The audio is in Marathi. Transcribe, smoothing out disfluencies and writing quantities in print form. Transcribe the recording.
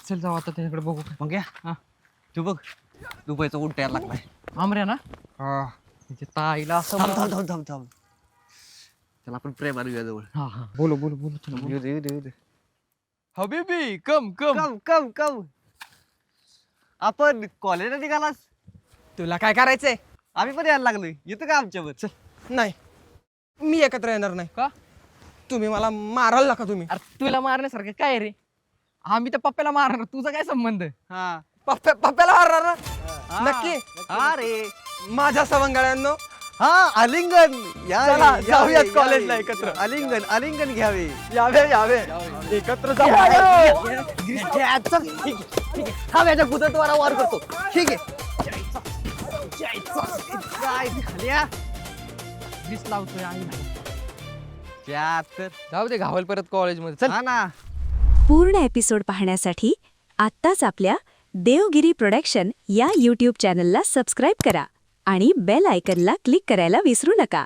चल जाऊ आता त्याच्याकडे बघू. मग या हा. तू बघ दुबईचा उंट यायला लागलाय. आमऱ्या ना हा तिच्या ताईला असं थांब थांब थांब थांब थांब चला आपण प्रेमाने येऊया जवळ. हा हा बोलो बोलो बोलो चला बोलो. येऊ दे येऊ दे येऊ दे. हबीबी कम कम. कम कम कम आपण कॉलेजला निघालास. तुला काय करायचंय? आम्ही पण यायला लागलोय येतं का आमच्यावर. चल नाही, मी एकत्र येणार नाही. का? तुम्ही मला माराल नका तुम्ही. अरे तुला मारण्यासारखं काय रे? आम्ही तर पप्प्याला मारणार, तुझा काय संबंध? हा पप्प्याला मारणार ना? हा. नक्की? हा रे माझ्या सवंगड्यांनो, हा आलिंगन या रे, चला, या जाऊयात रे, कॉलेजला या रे. एकत्र. आलिंगन आलिंगन घ्यावे. यावे यावे एकत्र जाऊ. हा माझ्या गुदत्वारा वार करतो. ठीक आहे काय झाल्या दिस लावतोय आई. त्या तर जाऊ दे घावल परत कॉलेजमध्ये. चल. हा ना. पूर्ण एपिसोड पाहण्यासाठी आत्ताच आपल्या देवगिरी प्रोडक्शन या यूट्यूब चॅनलला सबस्क्राईब करा आणि बेल आयकनला क्लिक करायला विसरू नका.